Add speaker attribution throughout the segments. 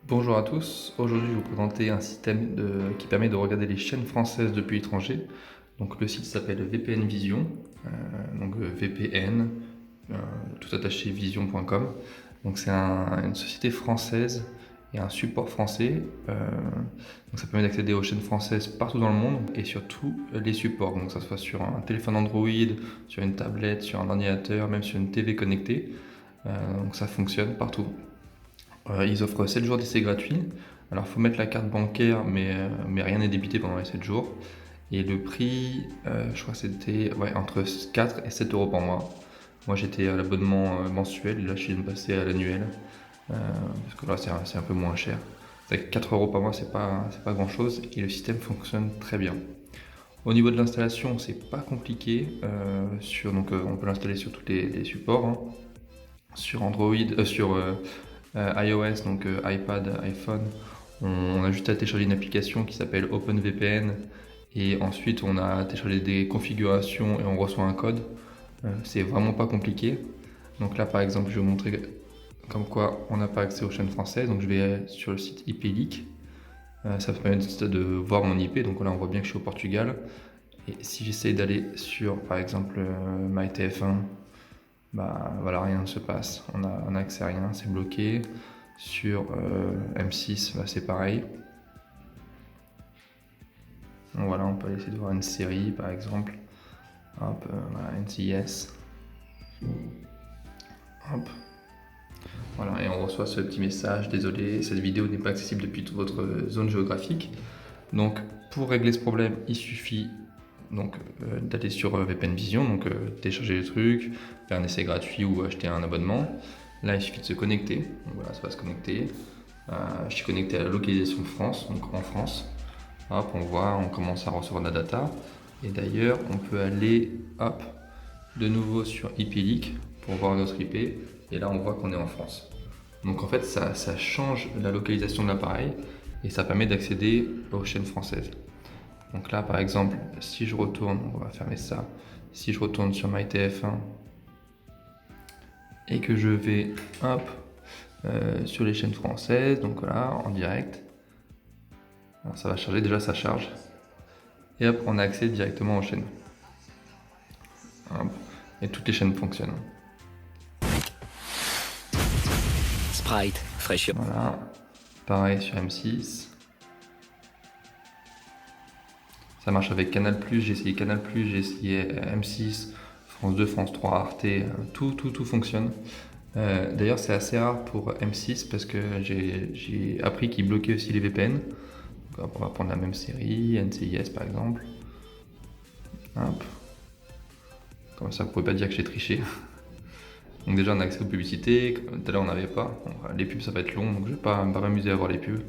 Speaker 1: Bonjour à tous, aujourd'hui je vais vous présenter un système qui permet de regarder les chaînes françaises depuis l'étranger. Donc le site s'appelle VPN Vision, VPN, tout attaché vision.com. Donc c'est une société française et un support français. Donc ça permet d'accéder aux chaînes françaises partout dans le monde et sur tous les supports. Donc ça soit sur un téléphone Android, sur une tablette, sur un ordinateur, même sur une TV connectée. Donc ça fonctionne partout. Ils offrent 7 jours d'essai gratuit. Alors, il faut mettre la carte bancaire, mais rien n'est débité pendant les 7 jours. Et le prix, je crois que c'était entre 4 et 7 euros par mois. Moi, j'étais à l'abonnement mensuel et là, je suis passé à l'annuel. Parce que là, c'est un peu moins cher. C'est vrai que 4 euros par mois, c'est pas grand-chose et le système fonctionne très bien. Au niveau de l'installation, c'est pas compliqué. On peut l'installer sur tous les supports, hein. Sur Android, sur iOS, iPad, iPhone, on a juste à télécharger une application qui s'appelle OpenVPN et ensuite on a téléchargé des configurations et on reçoit un code. C'est vraiment pas compliqué. Donc là par exemple je vais vous montrer comme quoi on n'a pas accès aux chaînes françaises. Donc je vais sur le site IP-Leak. Ça permet de voir mon IP. Donc là on voit bien que je suis au Portugal. Et si j'essaie d'aller sur par exemple MyTF1, bah voilà, rien ne se passe, on a accès à rien, c'est bloqué. Sur M6, bah, c'est pareil. Donc voilà, on peut essayer de voir une série par exemple. Hop, voilà, NCIS. Hop. Voilà, et on reçoit ce petit message, désolé, cette vidéo n'est pas accessible depuis toute votre zone géographique. Donc pour régler ce problème, il suffit d'aller sur VPN Vision, télécharger le truc, faire un essai gratuit ou acheter un abonnement. Là, il suffit de se connecter. Donc voilà, ça va se connecter. Je suis connecté à la localisation France, donc en France. Hop, on voit, on commence à recevoir de la data. Et d'ailleurs, on peut aller, hop, de nouveau sur IP-Leak pour voir notre IP. Et là, on voit qu'on est en France. Donc en fait, ça change la localisation de l'appareil et ça permet d'accéder aux chaînes françaises. Donc là, par exemple, si je retourne, on va fermer ça. Si je retourne sur MyTF1 et que je vais, hop, sur les chaînes françaises, donc voilà, en direct. Alors ça va charger, déjà ça charge. Et hop, on a accès directement aux chaînes. Hop, et toutes les chaînes fonctionnent.
Speaker 2: Sprite, fraîcheur.
Speaker 1: Voilà, pareil sur M6. Ça marche avec Canal+, j'ai essayé Canal+, j'ai essayé M6, France 2, France 3, Arte, tout fonctionne. D'ailleurs, c'est assez rare pour M6 parce que j'ai appris qu'ils bloquaient aussi les VPN. Donc, on va prendre la même série, NCIS par exemple. Hop. Comme ça, vous pouvez pas dire que j'ai triché. Donc déjà, on a accès aux publicités. Tout à l'heure, on n'avait pas. Bon, les pubs, ça va être long, donc je vais pas m'amuser à voir les pubs.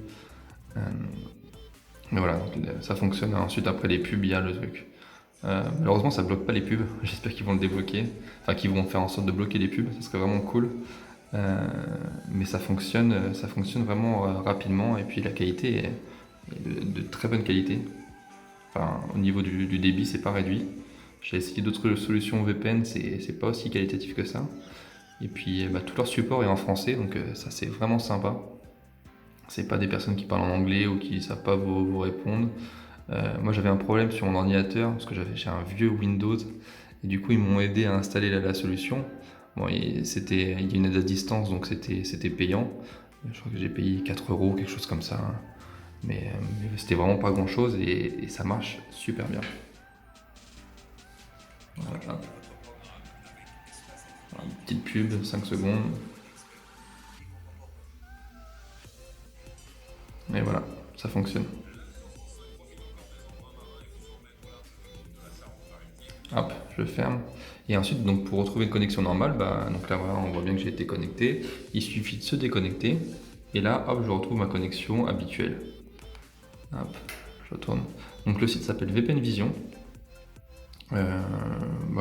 Speaker 1: Mais voilà, donc, ça fonctionne. Ensuite, après les pubs, il y a le truc. Malheureusement, ça bloque pas les pubs. J'espère qu'ils vont le débloquer. Enfin, qu'ils vont faire en sorte de bloquer les pubs. Ça serait vraiment cool. Mais ça fonctionne vraiment rapidement. Et puis la qualité est de très bonne qualité. Enfin, au niveau du débit, c'est pas réduit. J'ai essayé d'autres solutions VPN, c'est pas aussi qualitatif que ça. Et puis tout leur support est en français, donc ça c'est vraiment sympa. C'est pas des personnes qui parlent en anglais ou qui savent pas vous répondre. Moi j'avais un problème sur mon ordinateur parce que j'ai un vieux Windows et du coup ils m'ont aidé à installer la solution. Bon, il y a une aide à distance donc c'était payant. Je crois que j'ai payé 4 euros, quelque chose comme ça. Mais c'était vraiment pas grand chose et ça marche super bien. Voilà. Une petite pub, 5 secondes. Et voilà, ça fonctionne. Hop, je ferme. Et ensuite, donc pour retrouver une connexion normale, donc là voilà, on voit bien que j'ai été connecté. Il suffit de se déconnecter. Et là, hop, je retrouve ma connexion habituelle. Hop, je retourne. Donc le site s'appelle VPN Vision.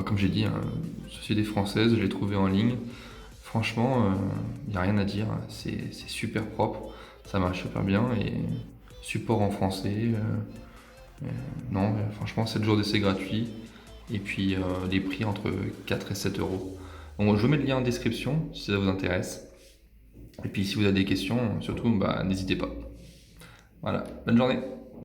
Speaker 1: Comme j'ai dit, hein, société française, je l'ai trouvé en ligne. Franchement, il n'y a rien à dire. C'est super propre. Ça marche super bien. Et support en français. Non, franchement, 7 jours d'essai gratuit. Et puis les prix entre 4 et 7 euros. Donc je vous mets le lien en description si ça vous intéresse. Et puis si vous avez des questions, surtout, n'hésitez pas. Voilà, bonne journée.